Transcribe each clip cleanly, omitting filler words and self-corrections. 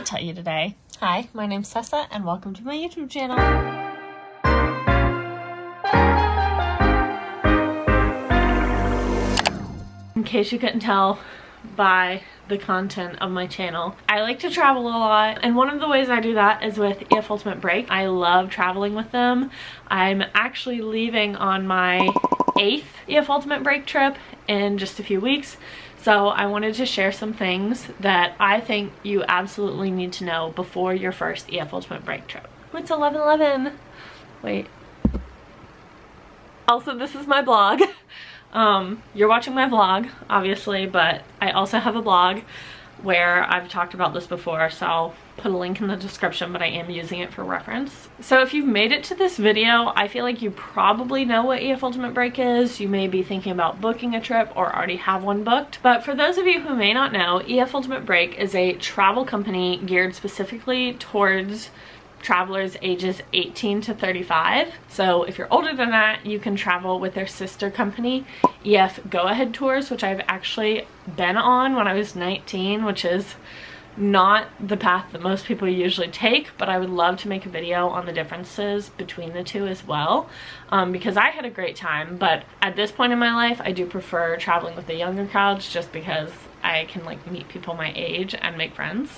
tell you today. Hi, my name's Tessa and welcome to my YouTube channel. In case you couldn't tell by the content of my channel, I like to travel a lot, and one of the ways I do that is with EF Ultimate Break. I love traveling with them. I'm actually leaving on my 8th EF Ultimate Break trip in just a few weeks, so I wanted to share some things that I think you absolutely need to know before your first EF Ultimate Break trip. It's 11:11. Wait. Also, this is my blog. You're watching my vlog, obviously, but I also have a blog where I've talked about this before, so I'll put a link in the description, but I am using it for reference. So if you've made it to this video, I feel like you probably know what EF Ultimate Break is. You may be thinking about booking a trip or already have one booked. But for those of you who may not know, EF Ultimate Break is a travel company geared specifically towards travelers ages 18 to 35. So if you're older than that, you can travel with their sister company, EF Go Ahead Tours, which I've actually been on when I was 19, which is not the path that most people usually take, but I would love to make a video on the differences between the two as well, because I had a great time. But at this point in my life, I do prefer traveling with the younger crowds just because I can like meet people my age and make friends.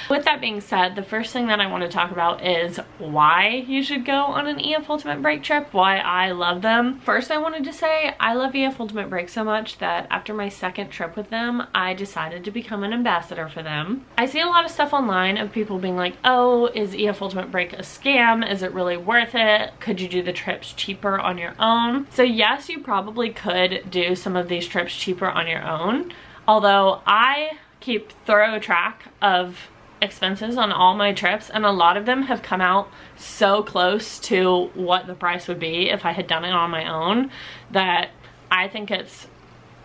With that being said, the first thing that I want to talk about is why you should go on an EF Ultimate Break trip, why I love them. First, I wanted to say I love EF Ultimate Break so much that after my second trip with them, I decided to become an ambassador for them. I see a lot of stuff online of people being like, oh, is EF Ultimate Break a scam? Is it really worth it? Could you do the trips cheaper on your own? So yes, you probably could do some of these trips cheaper on your own. Although I keep thorough track of expenses on all my trips, and a lot of them have come out so close to what the price would be if I had done it on my own that I think it's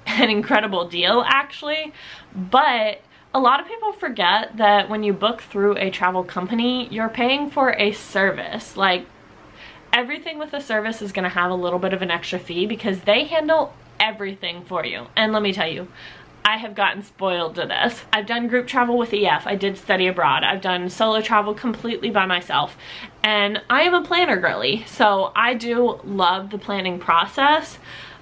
an incredible deal actually. But a lot of people forget that when you book through a travel company, you're paying for a service. Like, everything with the service is going to have a little bit of an extra fee because they handle everything for you. And let me tell you, I have gotten spoiled to this. I've done group travel with EF. I did study abroad. I've done solo travel completely by myself. And I am a planner girly, so I do love the planning process.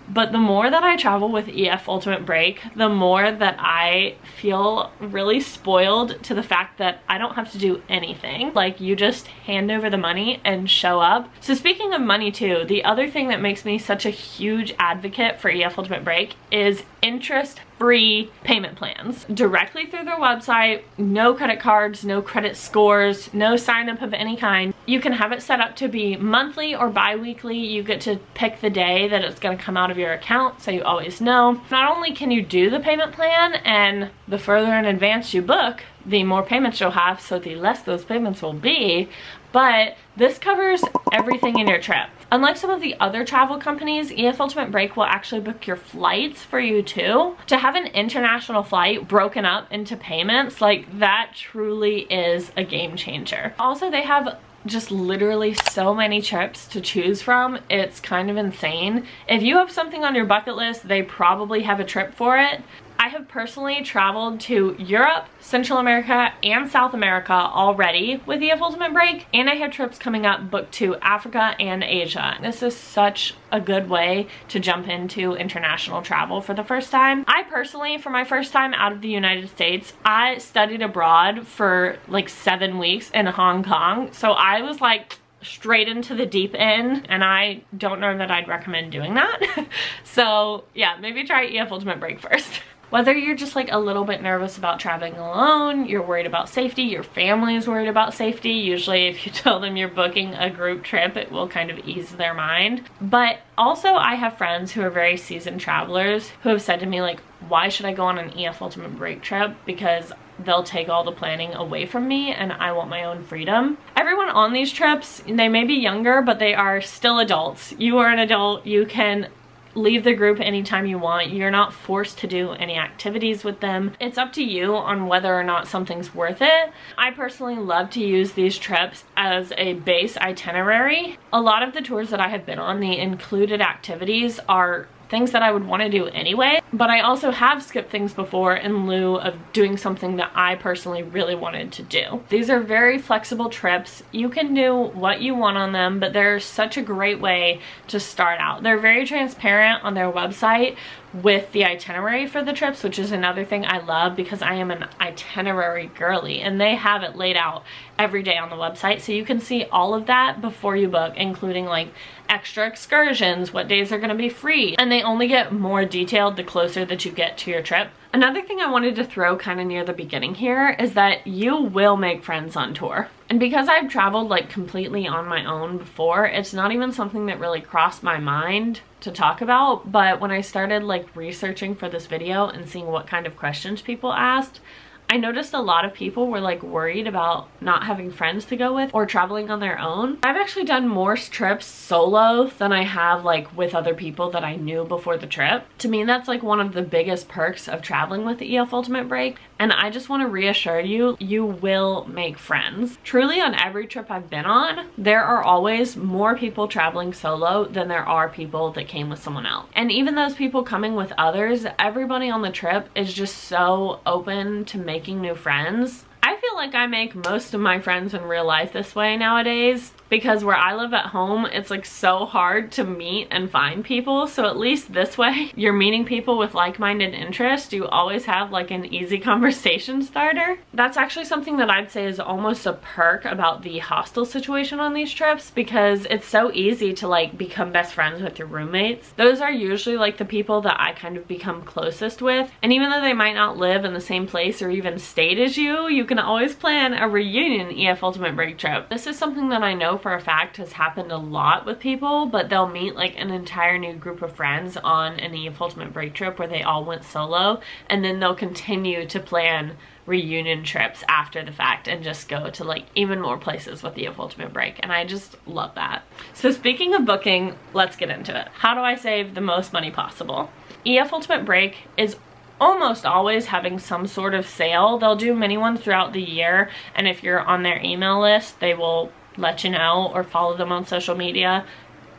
But the more that I travel with EF Ultimate Break, the more that I feel really spoiled to the fact that I don't have to do anything. Like, you just hand over the money and show up. So speaking of money too, the other thing that makes me such a huge advocate for EF Ultimate Break is interest-free payment plans. Directly through their website, no credit cards, no credit scores, no sign up of any kind. You can have it set up to be monthly or bi-weekly. You get to pick the day that it's gonna come out of your account, so you always know. Not only can you do the payment plan, and the further in advance you book, the more payments you'll have, so the less those payments will be, but this covers everything in your trip. Unlike some of the other travel companies, EF Ultimate Break will actually book your flights for you too. To have an international flight broken up into payments, like, that truly is a game changer. Also, they have just literally so many trips to choose from. It's kind of insane. If you have something on your bucket list, they probably have a trip for it. I have personally traveled to Europe, Central America, and South America already with EF Ultimate Break, and I have trips coming up booked to Africa and Asia. This is such a good way to jump into international travel for the first time. I personally, for my first time out of the United States, I studied abroad for like 7 weeks in Hong Kong, so I was like straight into the deep end, and I don't know that I'd recommend doing that. So yeah, maybe try EF Ultimate Break first. Whether you're just like a little bit nervous about traveling alone, you're worried about safety, your family is worried about safety. Usually if you tell them you're booking a group trip, it will kind of ease their mind. But also, I have friends who are very seasoned travelers who have said to me, like, why should I go on an EF Ultimate Break trip? Because they'll take all the planning away from me and I want my own freedom. Everyone on these trips, they may be younger, but they are still adults. You are an adult, you can leave the group anytime you want. You're not forced to do any activities with them. It's up to you on whether or not something's worth it. I personally love to use these trips as a base itinerary. A lot of the tours that I have been on, the included activities are things that I would want to do anyway, but I also have skipped things before in lieu of doing something that I personally really wanted to do. These are very flexible trips. You can do what you want on them, but they're such a great way to start out. They're very transparent on their website with the itinerary for the trips, which is another thing I love because I am an itinerary girly, and they have it laid out every day on the website, so you can see all of that before you book, including like extra excursions, what days are going to be free, and they only get more detailed the closer that you get to your trip. Another thing I wanted to throw kind of near the beginning here is that you will make friends on tour. And because I've traveled like completely on my own before, it's not even something that really crossed my mind to talk about, but when I started like researching for this video and seeing what kind of questions people asked, I noticed a lot of people were like worried about not having friends to go with or traveling on their own. I've actually done more trips solo than I have like with other people that I knew before the trip. To me, that's like one of the biggest perks of traveling with the EF Ultimate Break. And I just want to reassure you, you will make friends. Truly, on every trip I've been on, there are always more people traveling solo than there are people that came with someone else. And even those people coming with others, everybody on the trip is just so open to making new friends. I feel like I make most of my friends in real life this way nowadays, because where I live at home, it's like so hard to meet and find people. So at least this way, you're meeting people with like-minded interests. You always have like an easy conversation starter. That's actually something that I'd say is almost a perk about the hostel situation on these trips, because it's so easy to like become best friends with your roommates. Those are usually like the people that I kind of become closest with. And even though they might not live in the same place or even state as you can always plan a reunion EF Ultimate Break trip. This is something that I know for a fact has happened a lot with people, but they'll meet like an entire new group of friends on an EF Ultimate Break trip where they all went solo, and then they'll continue to plan reunion trips after the fact and just go to like even more places with the EF Ultimate Break, and I just love that. So speaking of booking, let's get into it. How do I save the most money possible? EF Ultimate Break is almost always having some sort of sale. They'll do many ones throughout the year, and if you're on their email list, they will let you know, or follow them on social media.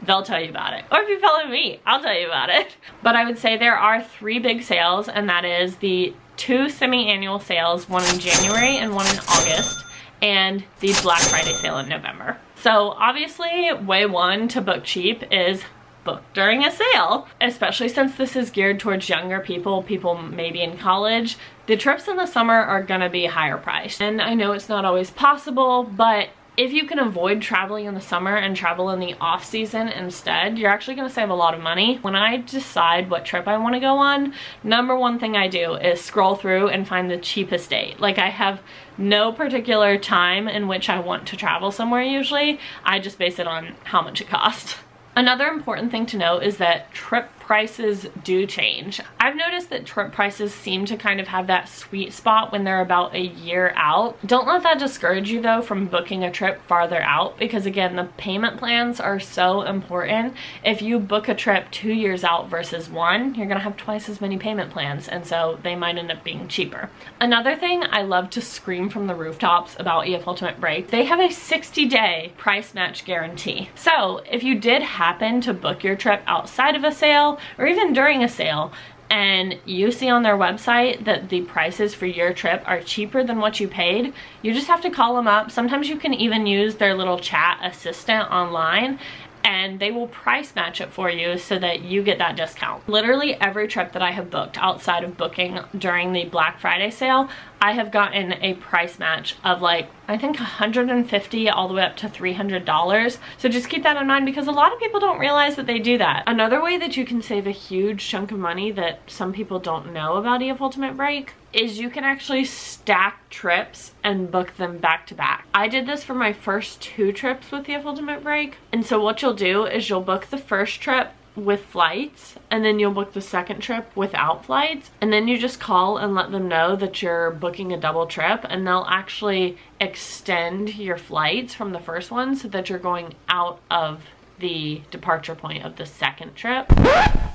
They'll tell you about it. Or if you follow me, I'll tell you about it. But I would say there are 3 big sales, and that is the 2 semi-annual sales, one in January and one in August, and the Black Friday sale in November. So obviously, way one to book cheap is book during a sale, especially since this is geared towards younger people, people maybe in college. The trips in the summer are gonna be higher priced. And I know it's not always possible, but if you can avoid traveling in the summer and travel in the off season instead, you're actually going to save a lot of money. When I decide what trip I want to go on, number one thing I do is scroll through and find the cheapest date. Like, I have no particular time in which I want to travel somewhere usually. I just base it on how much it costs. Another important thing to note is that trip prices do change. I've noticed that trip prices seem to kind of have that sweet spot when they're about a year out. Don't let that discourage you though from booking a trip farther out, because again, the payment plans are so important. If you book a trip 2 years out versus 1, you're gonna have twice as many payment plans, and so they might end up being cheaper. Another thing I love to scream from the rooftops about EF Ultimate Break, they have a 60-day price match guarantee. So if you did happen to book your trip outside of a sale, or even during a sale, and you see on their website that the prices for your trip are cheaper than what you paid, you just have to call them up. Sometimes you can even use their little chat assistant online, and they will price match it for you so that you get that discount. Literally every trip that I have booked outside of booking during the Black Friday sale, I have gotten a price match of like, I think $150 all the way up to $300. So just keep that in mind, because a lot of people don't realize that they do that. Another way that you can save a huge chunk of money that some people don't know about EF Ultimate Break is you can actually stack trips and book them back to back. I did this for my first 2 trips with EF Ultimate Break. And so what you'll do is you'll book the first trip with flights, and then you'll book the second trip without flights, and then you just call and let them know that you're booking a double trip, and they'll actually extend your flights from the first one so that you're going out of the departure point of the second trip.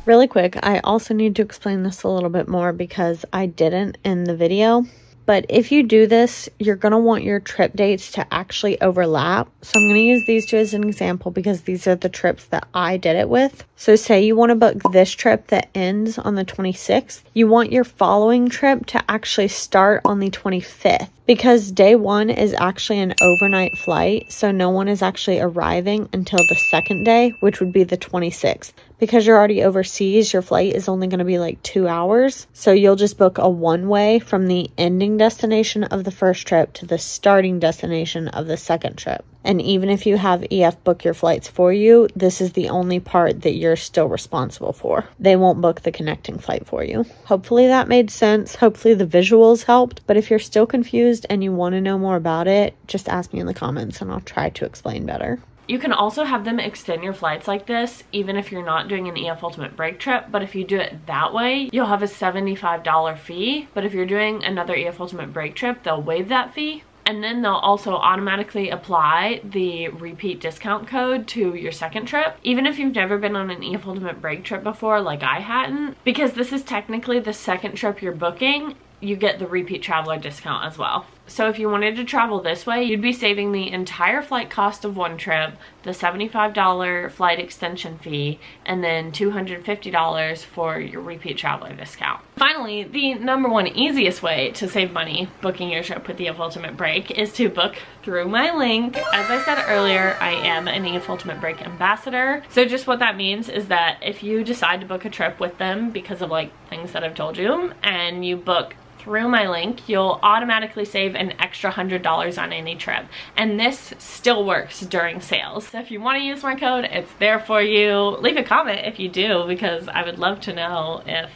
Really quick, I also need to explain this a little bit more because I didn't in the video. But if you do this, you're going to want your trip dates to actually overlap. So I'm going to use these two as an example because these are the trips that I did it with. So say you want to book this trip that ends on the 26th. You want your following trip to actually start on the 25th because day one is actually an overnight flight. So no one is actually arriving until the second day, which would be the 26th. Because you're already overseas, your flight is only going to be like 2 hours. So you'll just book a one-way from the ending destination of the first trip to the starting destination of the second trip. And even if you have EF book your flights for you, this is the only part that you're still responsible for. They won't book the connecting flight for you. Hopefully that made sense. Hopefully the visuals helped. But if you're still confused and you want to know more about it, just ask me in the comments and I'll try to explain better. You can also have them extend your flights like this, even if you're not doing an EF Ultimate Break trip. But if you do it that way, you'll have a $75 fee. But if you're doing another EF Ultimate Break trip, they'll waive that fee. And then they'll also automatically apply the repeat discount code to your second trip, even if you've never been on an EF Ultimate Break trip before, like I hadn't. Because this is technically the second trip you're booking, you get the repeat traveler discount as well. So if you wanted to travel this way, you'd be saving the entire flight cost of one trip, the $75 flight extension fee, and then $250 for your repeat traveler discount. Finally, the number one easiest way to save money booking your trip with EF Ultimate Break is to book through my link. As I said earlier, I am an EF Ultimate Break ambassador. So just what that means is that if you decide to book a trip with them because of like things that I've told you, and you book through my link, you'll automatically save an extra $100 on any trip. And this still works during sales. So if you want to use my code, it's there for you. Leave a comment if you do, because I would love to know if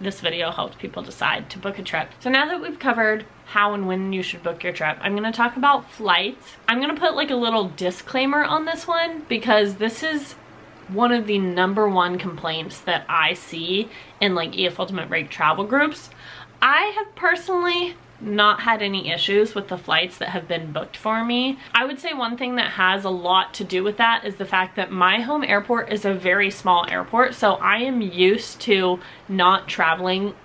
this video helps people decide to book a trip. So now that we've covered how and when you should book your trip, I'm going to talk about flights. I'm going to put like a little disclaimer on this one because this is one of the #1 complaints that I see in like EF Ultimate Break travel groups. I have personally not had any issues with the flights that have been booked for me. I would say one thing that has a lot to do with that is the fact that my home airport is a very small airport, so I am used to not traveling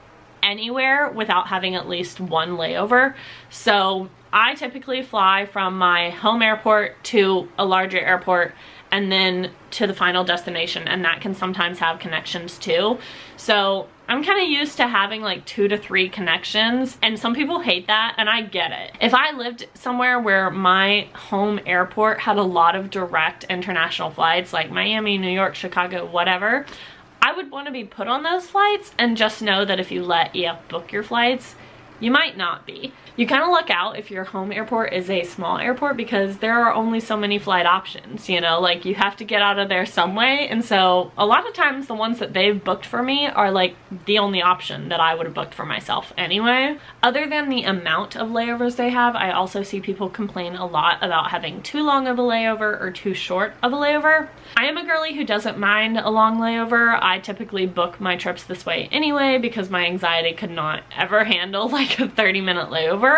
anywhere without having at least one layover. So I typically fly from my home airport to a larger airport and then to the final destination, and that can sometimes have connections too. So I'm kind of used to having like 2 to 3 connections, and some people hate that, and I get it. If I lived somewhere where my home airport had a lot of direct international flights, like Miami, New York, Chicago, whatever, I would want to be put on those flights, and just know that if you let EF book your flights, you might not be. You kind of look out if your home airport is a small airport because there are only so many flight options, you know, like you have to get out of there some way. And so a lot of times the ones that they've booked for me are like the only option that I would have booked for myself anyway. Other than the amount of layovers they have, I also see people complain a lot about having too long of a layover or too short of a layover. I am a girly who doesn't mind a long layover. I typically book my trips this way anyway because my anxiety could not ever handle like a 30-minute layover.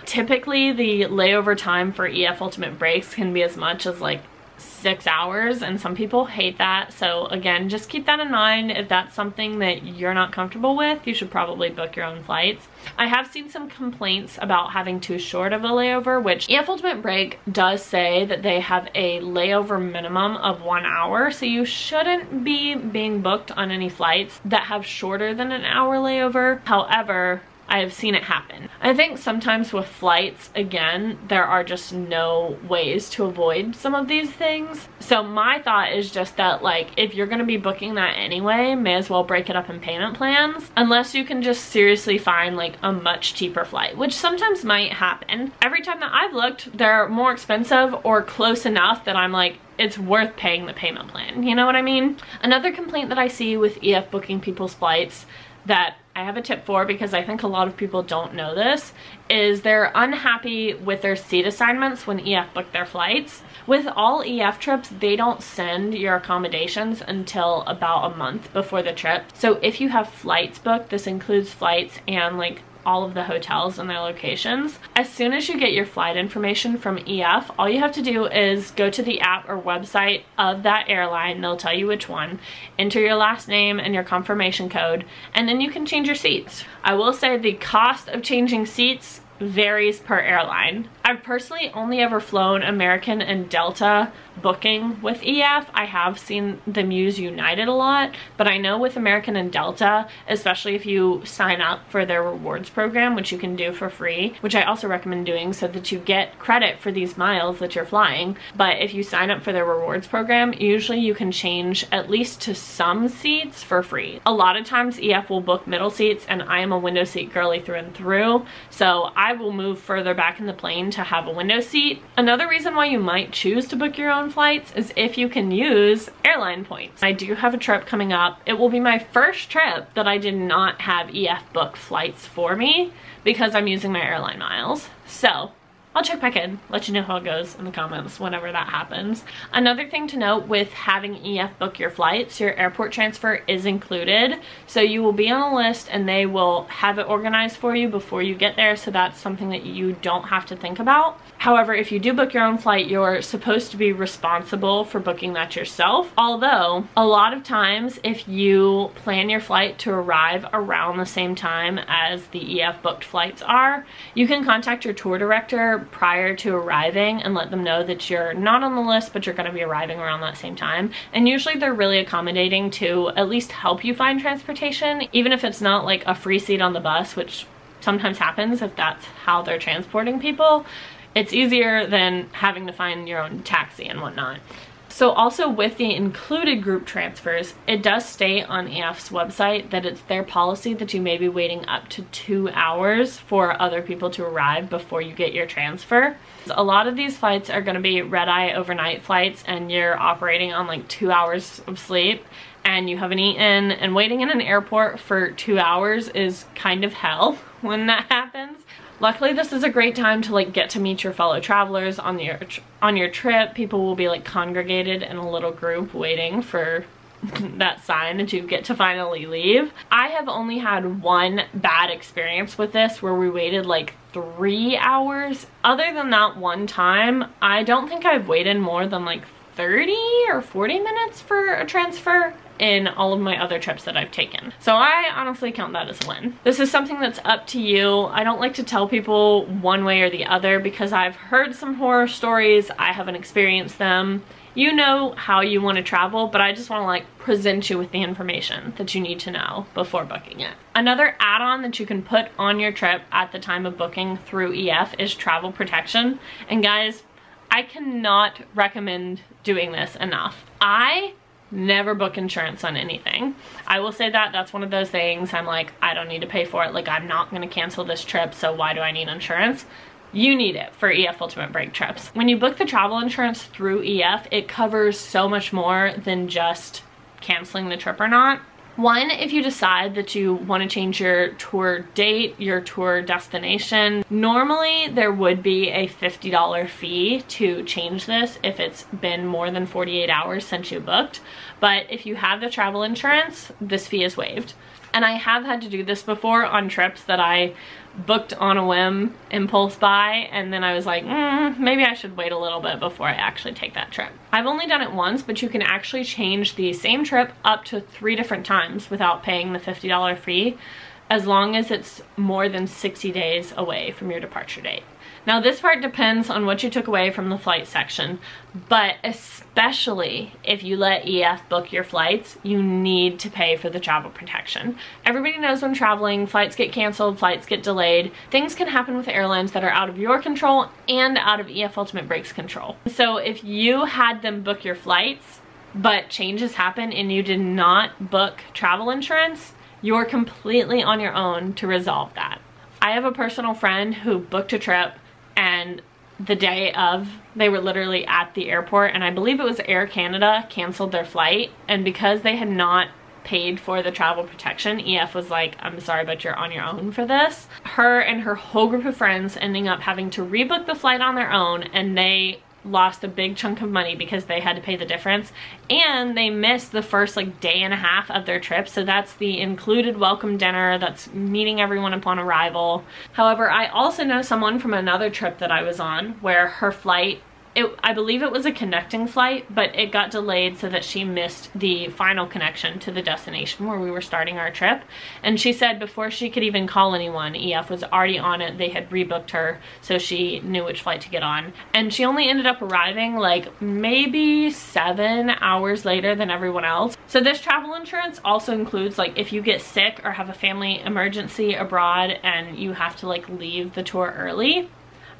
Typically the layover time for EF Ultimate Breaks can be as much as like 6 hours, and some people hate that. So again, just keep that in mind. If that's something that you're not comfortable with, you should probably book your own flights. I have seen some complaints about having too short of a layover, which EF Ultimate Break does say that they have a layover minimum of 1 hour, so you shouldn't be being booked on any flights that have shorter than an hour layover. However, I have seen it happen. I think sometimes with flights, again, there are just no ways to avoid some of these things. So my thought is just that, like, if you're gonna be booking that anyway, may as well break it up in payment plans, unless you can just seriously find like a much cheaper flight, which sometimes might happen. Every time that I've looked, they're more expensive or close enough that I'm like, it's worth paying the payment plan. You know what I mean? Another complaint that I see with EF booking people's flights that I have a tip for, because I think a lot of people don't know this, is they're unhappy with their seat assignments when EF book their flights. With all EF trips, they don't send your accommodations until about a month before the trip. So if you have flights booked, this includes flights and like all of the hotels and their locations. As soon as you get your flight information from EF, all you have to do is go to the app or website of that airline. They'll tell you which one, enter your last name and your confirmation code, and then you can change your seats. I will say the cost of changing seats varies per airline. I've personally only ever flown American and Delta booking with EF. I have seen them use United a lot, but I know with American and Delta, especially if you sign up for their rewards program, which you can do for free, which I also recommend doing so that you get credit for these miles that you're flying. But if you sign up for their rewards program, usually you can change at least to some seats for free. A lot of times EF will book middle seats, and I am a window seat girly through and through, so I will move further back in the plane to have a window seat. Another reason why you might choose to book your own flights is if you can use airline points. I do have a trip coming up. It will be my first trip that I did not have EF book flights for me because I'm using my airline miles. So I'll check back in, let you know how it goes in the comments whenever that happens. Another thing to note with having EF book your flights, your airport transfer is included. So you will be on a list and they will have it organized for you before you get there. So that's something that you don't have to think about. However, if you do book your own flight, you're supposed to be responsible for booking that yourself. Although, a lot of times, if you plan your flight to arrive around the same time as the EF booked flights are, you can contact your tour director prior to arriving and let them know that you're not on the list, but you're going to be arriving around that same time. And usually they're really accommodating to at least help you find transportation, even if it's not like a free seat on the bus, which sometimes happens if that's how they're transporting people. It's easier than having to find your own taxi and whatnot. So also with the included group transfers, it does state on EF's website that it's their policy that you may be waiting up to 2 hours for other people to arrive before you get your transfer. A lot of these flights are going to be red-eye overnight flights, and you're operating on like 2 hours of sleep and you haven't eaten, and waiting in an airport for 2 hours is kind of hell when that happens. Luckily, this is a great time to like get to meet your fellow travelers on your trip. People will be like congregated in a little group waiting for that sign that you get to finally leave. I have only had one bad experience with this where we waited like 3 hours. Other than that one time, I don't think I've waited more than like 30 or 40 minutes for a transfer in all of my other trips that I've taken. So I honestly count that as a win. This is something that's up to you. I don't like to tell people one way or the other because I've heard some horror stories. I haven't experienced them. You know how you want to travel, but I just want to like present you with the information that you need to know before booking it. Another add-on that you can put on your trip at the time of booking through EF is travel protection. And guys, I cannot recommend doing this enough. I never book insurance on anything. I will say that that's one of those things I'm like, I don't need to pay for it. Like, I'm not going to cancel this trip, so why do I need insurance? You need it for EF Ultimate Break trips. When you book the travel insurance through EF, it covers so much more than just canceling the trip or not. One, if you decide that you want to change your tour date, your tour destination, normally there would be a $50 fee to change this if it's been more than 48 hours since you booked. But if you have the travel insurance, this fee is waived. And I have had to do this before on trips that I booked on a whim, impulse buy, and then I was like, maybe I should wait a little bit before I actually take that trip. I've only done it once, but you can actually change the same trip up to 3 different times without paying the $50 fee, as long as it's more than 60 days away from your departure date. Now this part depends on what you took away from the flight section, but especially if you let EF book your flights, you need to pay for the travel protection. Everybody knows when traveling, flights get canceled, flights get delayed. Things can happen with airlines that are out of your control and out of EF Ultimate Break's control. So if you had them book your flights, but changes happen and you did not book travel insurance, you're completely on your own to resolve that. I have a personal friend who booked a trip, and the day of, they were literally at the airport, and I believe it was Air Canada canceled their flight, and because they had not paid for the travel protection, EF was like, I'm sorry, but you're on your own for this. Her and her whole group of friends ending up having to rebook the flight on their own, and they lost a big chunk of money because they had to pay the difference, and they missed the first like day and a half of their trip. So that's the included welcome dinner, that's meeting everyone upon arrival. However, I also know someone from another trip that I was on where her flight, I believe it was a connecting flight, but it got delayed so that she missed the final connection to the destination where we were starting our trip. And she said before she could even call anyone, EF was already on it. They had rebooked her, so she knew which flight to get on. And she only ended up arriving like maybe 7 hours later than everyone else. So this travel insurance also includes like if you get sick or have a family emergency abroad and you have to like leave the tour early.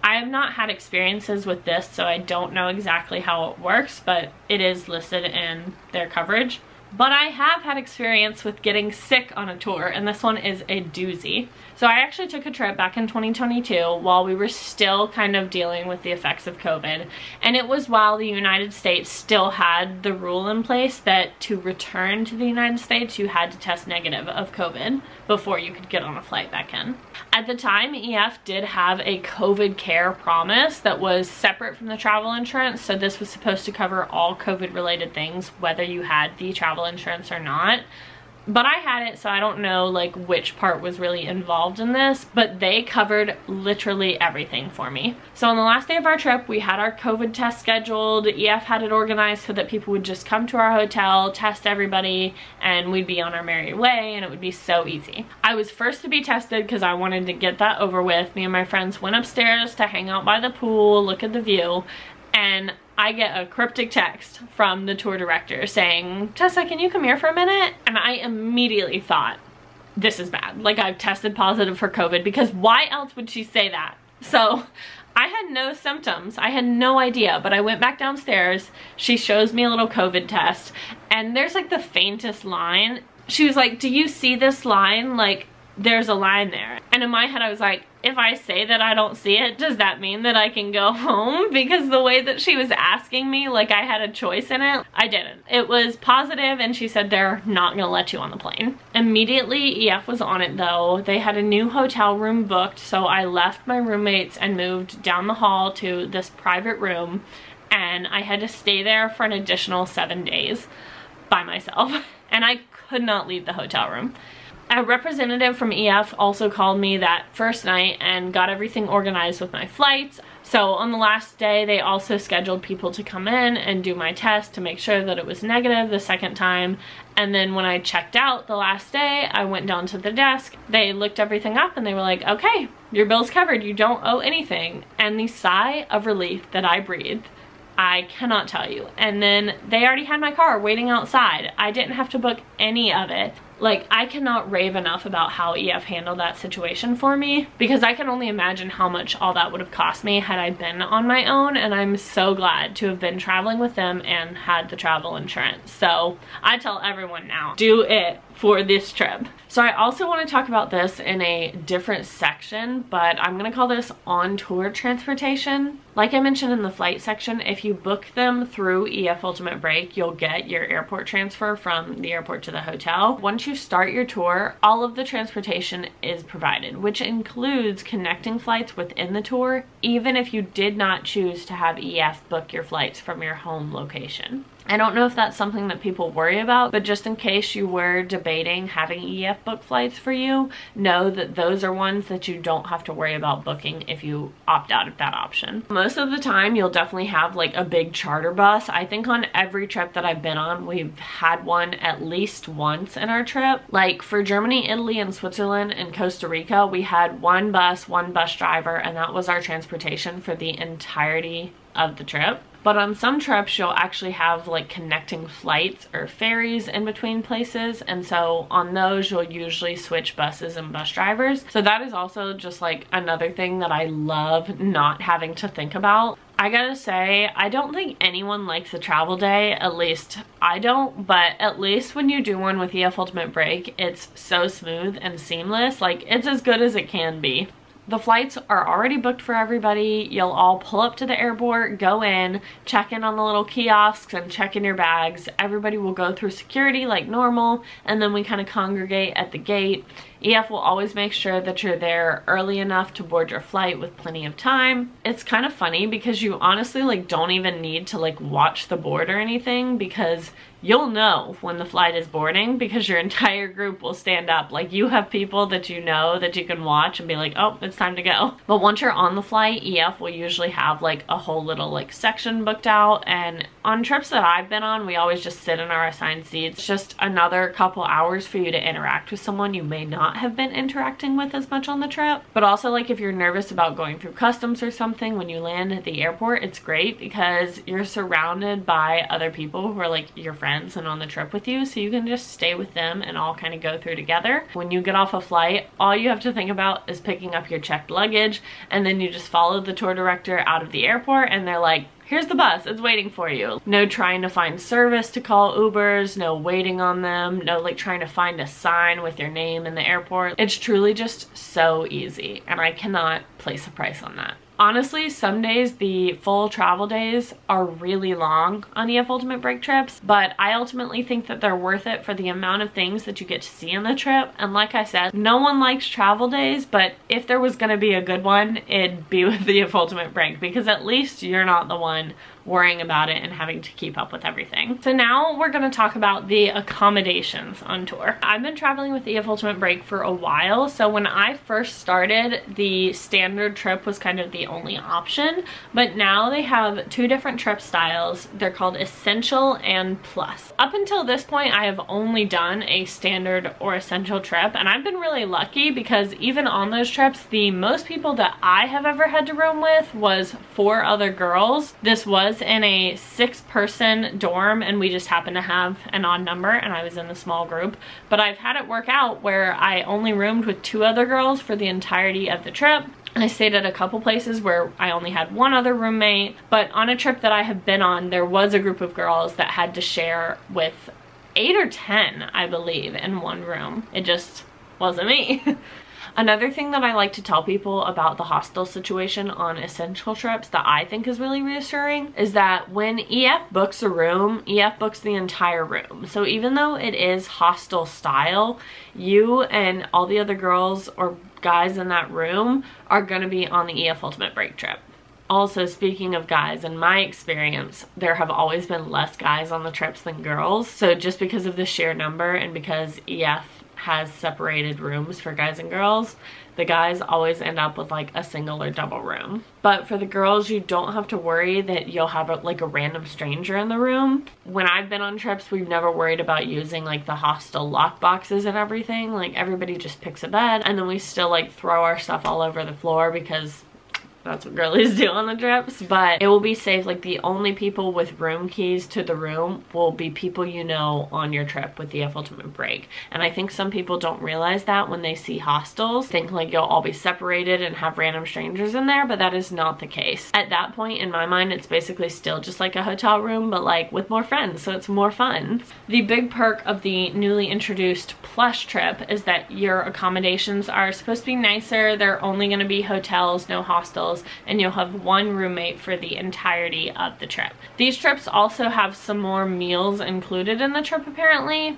I have not had experiences with this, so I don't know exactly how it works, but it is listed in their coverage. But I have had experience with getting sick on a tour, and this one is a doozy. So I actually took a trip back in 2022 while we were still kind of dealing with the effects of COVID. And it was while the United States still had the rule in place that to return to the United States, you had to test negative of COVID before you could get on a flight back in. At the time, EF did have a COVID care promise that was separate from the travel insurance. So this was supposed to cover all COVID related things, whether you had the travel insurance or not. But I had it, so I don't know like which part was really involved in this, but they covered literally everything for me. So on the last day of our trip, we had our COVID test scheduled. EF had it organized so that people would just come to our hotel, test everybody, and we'd be on our merry way, and it would be so easy. I was first to be tested because I wanted to get that over with. Me and my friends went upstairs to hang out by the pool, look at the view, and I get a cryptic text from the tour director saying, "Tessa, can you come here for a minute?" And I immediately thought, this is bad. Like, I've tested positive for COVID, because why else would she say that? So I had no symptoms. I had no idea, but I went back downstairs. She shows me a little COVID test, and there's like the faintest line. She was like, "Do you see this line? Like, there's a line there." And in my head, I was like, if I say that I don't see it, does that mean that I can go home? Because the way that she was asking me, like I had a choice in it, I didn't. It was positive, and she said they're not gonna let you on the plane. Immediately, EF was on it though. They had a new hotel room booked, so I left my roommates and moved down the hall to this private room, and I had to stay there for an additional 7 days by myself, and I could not leave the hotel room. A representative from EF also called me that first night and got everything organized with my flights. So on the last day, they also scheduled people to come in and do my test to make sure that it was negative the second time. And then when I checked out the last day, I went down to the desk. They looked everything up and they were like, "Okay, your bill's covered. You don't owe anything." And the sigh of relief that I breathed, I cannot tell you. And then they already had my car waiting outside. I didn't have to book any of it. Like, I cannot rave enough about how EF handled that situation for me, because I can only imagine how much all that would have cost me had I been on my own, and I'm so glad to have been traveling with them and had the travel insurance. So I tell everyone now, do it for this trip. So I also want to talk about this in a different section, but I'm gonna call this on tour transportation. Like I mentioned in the flight section, if you book them through EF Ultimate Break, you'll get your airport transfer from the airport to the hotel. Once you start your tour, all of the transportation is provided, which includes connecting flights within the tour, even if you did not choose to have EF book your flights from your home location. I don't know if that's something that people worry about, but just in case you were debating having EF book flights for you, know that those are ones that you don't have to worry about booking if you opt out of that option. Most of the time, you'll definitely have like a big charter bus. I think on every trip that I've been on, we've had one at least once in our trip. Like for Germany, Italy, and Switzerland, and Costa Rica, we had one bus driver, and that was our transportation for the entirety of the trip. But on some trips, you'll actually have like connecting flights or ferries in between places. And so on those, you'll usually switch buses and bus drivers. So that is also just like another thing that I love not having to think about. I gotta say, I don't think anyone likes a travel day, at least I don't, but at least when you do one with EF Ultimate Break, it's so smooth and seamless. Like, it's as good as it can be. The flights are already booked for everybody. You'll all pull up to the airport, go in, check in on the little kiosks and check in your bags. Everybody will go through security like normal, and then we kind of congregate at the gate. EF will always make sure that you're there early enough to board your flight with plenty of time. It's kind of funny because you honestly like don't even need to like watch the board or anything, because you'll know when the flight is boarding because your entire group will stand up. Like, you have people that you know that you can watch and be like, oh, it's time to go. But once you're on the flight, EF will usually have like a whole little like section booked out, and on trips that I've been on, we always just sit in our assigned seats. It's just another couple hours for you to interact with someone you may not have been interacting with as much on the trip. But also, like, if you're nervous about going through customs or something when you land at the airport, it's great because you're surrounded by other people who are like your friends and on the trip with you, so you can just stay with them and all kind of go through together. When you get off a flight, all you have to think about is picking up your checked luggage, and then you just follow the tour director out of the airport and they're like, here's the bus, it's waiting for you. No trying to find service to call Ubers, no waiting on them, no like trying to find a sign with your name in the airport. It's truly just so easy, and I cannot place a price on that. Honestly, some days the full travel days are really long on EF Ultimate Break trips, but I ultimately think that they're worth it for the amount of things that you get to see on the trip. And like I said, no one likes travel days, but if there was gonna be a good one, it'd be with the EF Ultimate Break, because at least you're not the one worrying about it and having to keep up with everything. So now we're going to talk about the accommodations on tour. I've been traveling with EF Ultimate Break for a while, so when I first started, the standard trip was kind of the only option, but now they have two different trip styles. They're called Essential and Plus. Up until this point, I have only done a standard or essential trip, and I've been really lucky because even on those trips, the most people that I have ever had to room with was 4 other girls. This was in a 6-person dorm, and we just happened to have an odd number, and I was in the small group. But I've had it work out where I only roomed with 2 other girls for the entirety of the trip. I stayed at a couple places where I only had 1 other roommate, but on a trip that I have been on, there was a group of girls that had to share with 8 or 10, I believe, in one room. It just wasn't me. Another thing that I like to tell people about the hostel situation on essential trips that I think is really reassuring is that when EF books a room, EF books the entire room. So even though it is hostel style, you and all the other girls or guys in that room are going to be on the EF Ultimate Break trip. Also, speaking of guys, in my experience, there have always been less guys on the trips than girls. So just because of the sheer number and because EF has separated rooms for guys and girls, the guys always end up with like a single or double room. But for the girls, you don't have to worry that you'll have like a random stranger in the room. When I've been on trips, we've never worried about using like the hostel lock boxes and everything. Like, everybody just picks a bed, and then we still like throw our stuff all over the floor because that's what girlies do on the trips. But it will be safe. Like, the only people with room keys to the room will be people you know on your trip with the EF Ultimate Break. And I think some people don't realize that when they see hostels, think like you'll all be separated and have random strangers in there, but that is not the case. At that point, in my mind, it's basically still just like a hotel room, but like with more friends, so it's more fun. The big perk of the newly introduced Plush trip is that your accommodations are supposed to be nicer. They're only going to be hotels, no hostels, and you'll have 1 roommate for the entirety of the trip. These trips also have some more meals included in the trip apparently,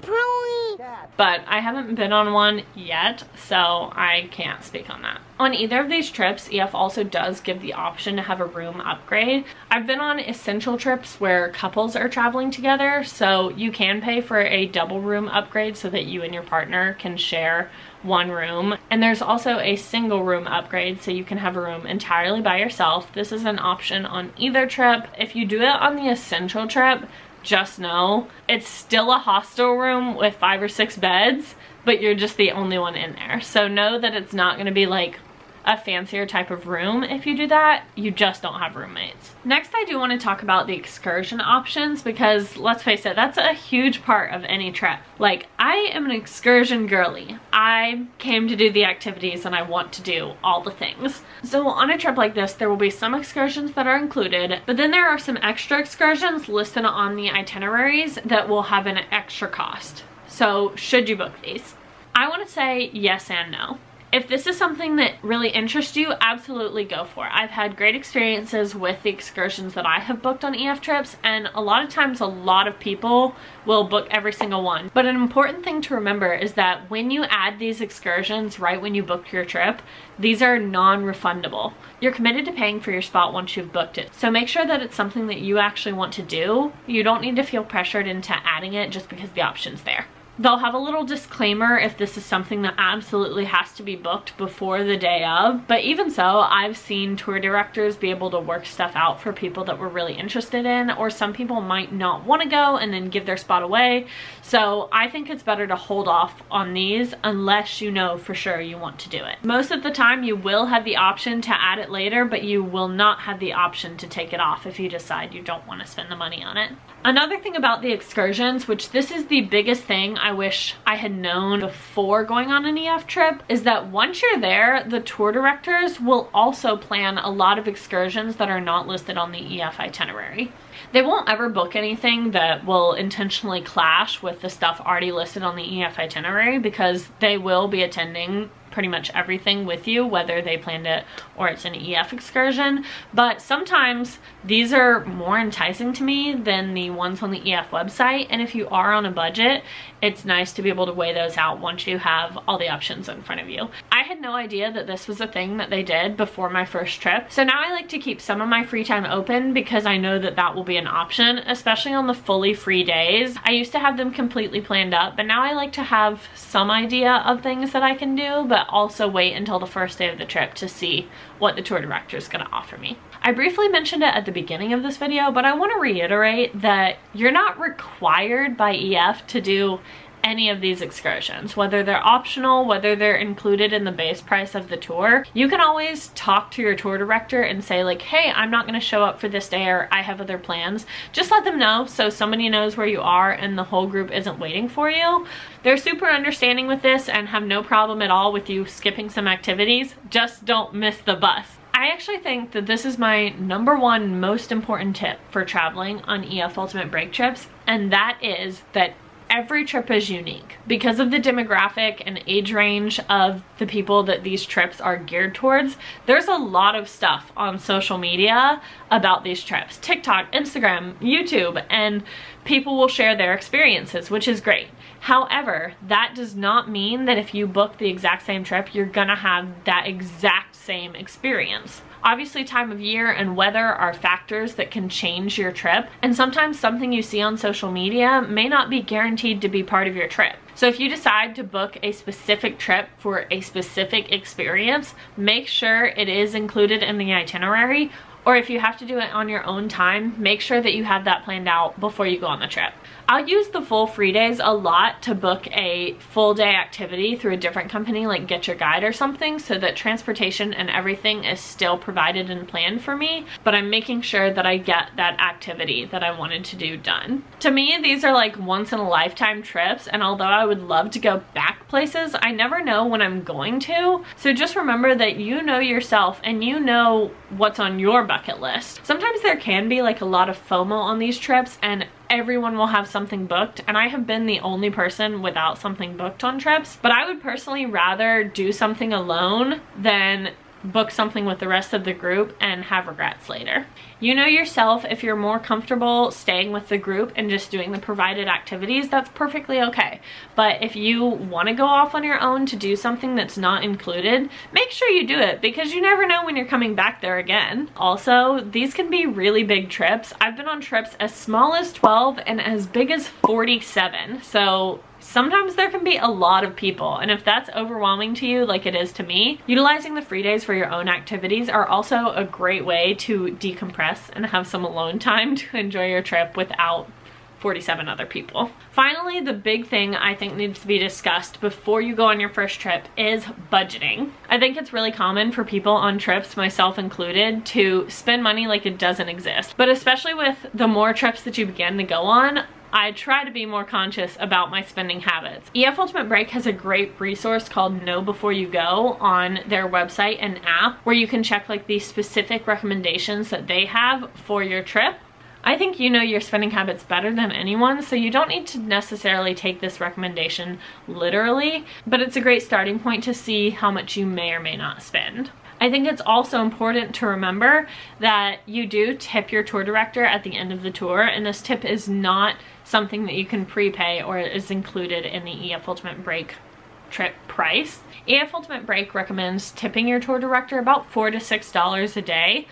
but I haven't been on one yet, so I can't speak on that. On either of these trips, EF also does give the option to have a room upgrade. I've been on essential trips where couples are traveling together, so you can pay for a double room upgrade so that you and your partner can share 1 room. And there's also a single room upgrade, so you can have a room entirely by yourself. This is an option on either trip. If you do it on the essential trip, just know it's still a hostel room with 5 or 6 beds, but you're just the only one in there. So know that it's not going to be like a fancier type of room. If you do that, you just don't have roommates. Next, I do want to talk about the excursion options because, let's face it, that's a huge part of any trip. Like, I am an excursion girly. I came to do the activities and I want to do all the things. So on a trip like this, there will be some excursions that are included, but then there are some extra excursions listed on the itineraries that will have an extra cost. So should you book these? I want to say yes and no. If this is something that really interests you, absolutely go for it. I've had great experiences with the excursions that I have booked on EF trips, and a lot of times a lot of people will book every single one. But an important thing to remember is that when you add these excursions right when you booked your trip, these are non-refundable. You're committed to paying for your spot once you've booked it. So make sure that it's something that you actually want to do. You don't need to feel pressured into adding it just because the option's there. They'll have a little disclaimer if this is something that absolutely has to be booked before the day of, but even so, I've seen tour directors be able to work stuff out for people that we're really interested in, or some people might not want to go and then give their spot away. So I think it's better to hold off on these unless you know for sure you want to do it. Most of the time you will have the option to add it later, but you will not have the option to take it off if you decide you don't want to spend the money on it. Another thing about the excursions, which this is the biggest thing I wish I had known before going on an EF trip, is that once you're there, the tour directors will also plan a lot of excursions that are not listed on the EF itinerary. They won't ever book anything that will intentionally clash with the stuff already listed on the EF itinerary, because they will be attending pretty much everything with you, whether they planned it or it's an EF excursion. But sometimes these are more enticing to me than the ones on the EF website, and if you are on a budget, it's nice to be able to weigh those out once you have all the options in front of you. I had no idea that this was a thing that they did before my first trip, so now I like to keep some of my free time open because I know that that will be an option, especially on the fully free days. I used to have them completely planned up, but now I like to have some idea of things that I can do, but also wait until the first day of the trip to see what the tour director is going to offer me. I briefly mentioned it at the beginning of this video, but I want to reiterate that you're not required by EF to do any of these excursions, whether they're optional, whether they're included in the base price of the tour. You can always talk to your tour director and say like, hey, I'm not going to show up for this day, or I have other plans. Just let them know so somebody knows where you are and the whole group isn't waiting for you. They're super understanding with this and have no problem at all with you skipping some activities. Just don't miss the bus. I actually think that this is my #1 most important tip for traveling on EF Ultimate Break trips, and that is that every trip is unique. Because of the demographic and age range of the people that these trips are geared towards, there's a lot of stuff on social media about these trips. TikTok, Instagram, YouTube, and people will share their experiences, which is great. However, that does not mean that if you book the exact same trip, you're gonna have that exact same experience. Obviously, time of year and weather are factors that can change your trip, and sometimes something you see on social media may not be guaranteed to be part of your trip. So if you decide to book a specific trip for a specific experience, make sure it is included in the itinerary, or if you have to do it on your own time, make sure that you have that planned out before you go on the trip. I'll use the full free days a lot to book a full day activity through a different company like Get Your Guide or something, so that transportation and everything is still provided and planned for me, but I'm making sure that I get that activity that I wanted to do done. To me, these are like once in a lifetime trips, and although I would love to go back places, I never know when I'm going to. So just remember that you know yourself and you know what's on your bucket list. Sometimes there can be like a lot of FOMO on these trips, and everyone will have something booked, and I have been the only person without something booked on trips, but I would personally rather do something alone than book something with the rest of the group and have regrets later. You know yourself. If you're more comfortable staying with the group and just doing the provided activities, that's perfectly okay. But if you want to go off on your own to do something that's not included, make sure you do it, because you never know when you're coming back there again. Also, these can be really big trips. I've been on trips as small as 12 and as big as 47. So sometimes there can be a lot of people, and if that's overwhelming to you like it is to me, utilizing the free days for your own activities are also a great way to decompress and have some alone time to enjoy your trip without 47 other people. Finally, the big thing I think needs to be discussed before you go on your first trip is budgeting. I think it's really common for people on trips, myself included, to spend money like it doesn't exist. But especially with the more trips that you begin to go on, I try to be more conscious about my spending habits. EF Ultimate Break has a great resource called Know Before You Go on their website and app, where you can check like the specific recommendations that they have for your trip. I think you know your spending habits better than anyone, so you don't need to necessarily take this recommendation literally, but it's a great starting point to see how much you may or may not spend. I think it's also important to remember that you do tip your tour director at the end of the tour, and this tip is not something that you can prepay or is included in the EF Ultimate Break trip price. EF Ultimate Break recommends tipping your tour director about $4 to $6 a day,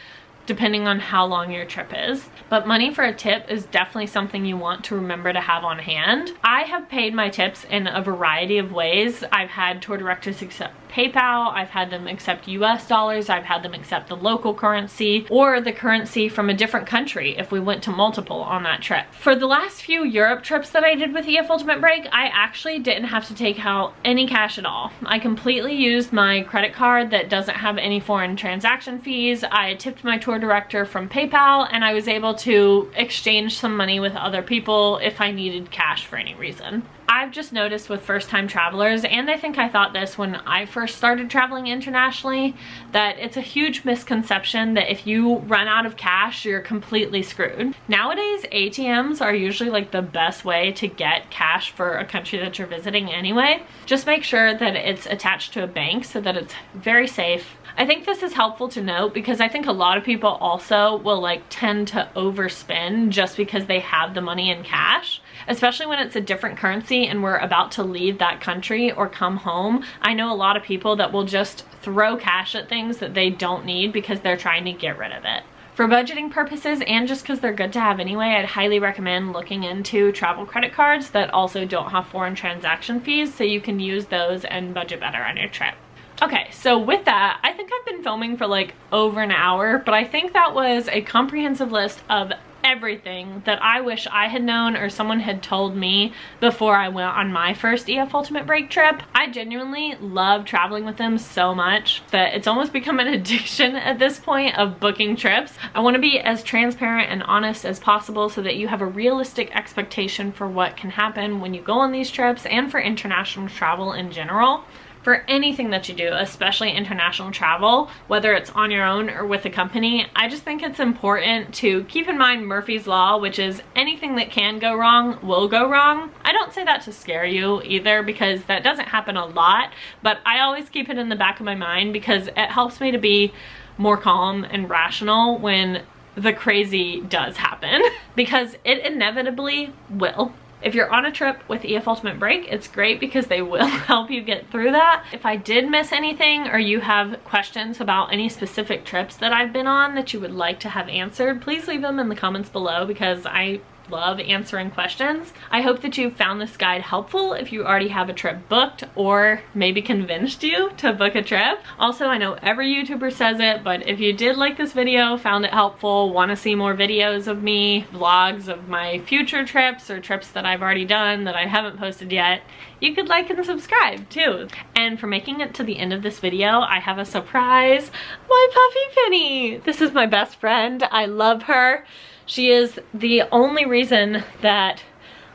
depending on how long your trip is. But money for a tip is definitely something you want to remember to have on hand. I have paid my tips in a variety of ways. I've had tour directors accept PayPal, I've had them accept US dollars, I've had them accept the local currency or the currency from a different country if we went to multiple on that trip. For the last few Europe trips that I did with EF Ultimate Break, I actually didn't have to take out any cash at all. I completely used my credit card that doesn't have any foreign transaction fees. I tipped my tour director from PayPal, and I was able to exchange some money with other people if I needed cash for any reason. I've just noticed with first-time travelers, and I think I thought this when I first started traveling internationally, that it's a huge misconception that if you run out of cash, you're completely screwed. Nowadays, ATMs are usually like the best way to get cash for a country that you're visiting anyway. Just make sure that it's attached to a bank so that it's very safe. I think this is helpful to note because I think a lot of people also will like tend to overspend just because they have the money in cash, especially when it's a different currency and we're about to leave that country or come home. I know a lot of people that will just throw cash at things that they don't need because they're trying to get rid of it. For budgeting purposes and just because they're good to have anyway, I'd highly recommend looking into travel credit cards that also don't have foreign transaction fees, so you can use those and budget better on your trip. Okay, so with that, I think I've been filming for like over an hour, but I think that was a comprehensive list of everything that I wish I had known or someone had told me before I went on my first EF Ultimate Break trip. I genuinely love traveling with them so much that it's almost become an addiction at this point of booking trips. I want to be as transparent and honest as possible so that you have a realistic expectation for what can happen when you go on these trips and for international travel in general. For anything that you do, especially international travel, whether it's on your own or with a company, I just think it's important to keep in mind Murphy's Law, which is anything that can go wrong will go wrong. I don't say that to scare you either because that doesn't happen a lot, but I always keep it in the back of my mind because it helps me to be more calm and rational when the crazy does happen because it inevitably will. If you're on a trip with EF Ultimate Break, it's great because they will help you get through that. If I did miss anything or you have questions about any specific trips that I've been on that you would like to have answered, please leave them in the comments below because I love answering questions. I hope that you found this guide helpful if you already have a trip booked or maybe convinced you to book a trip. Also, I know every YouTuber says it, but if you did like this video, found it helpful, want to see more videos of me, vlogs of my future trips or trips that I've already done that I haven't posted yet, you could like and subscribe too. And for making it to the end of this video, I have a surprise. My puppy Penny! This is my best friend. I love her. She is the only reason that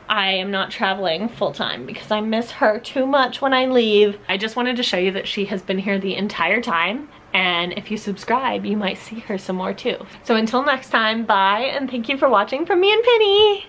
I am not traveling full-time because I miss her too much when I leave. I just wanted to show you that she has been here the entire time, and if you subscribe, you might see her some more too. So until next time, bye, and thank you for watching from me and Penny.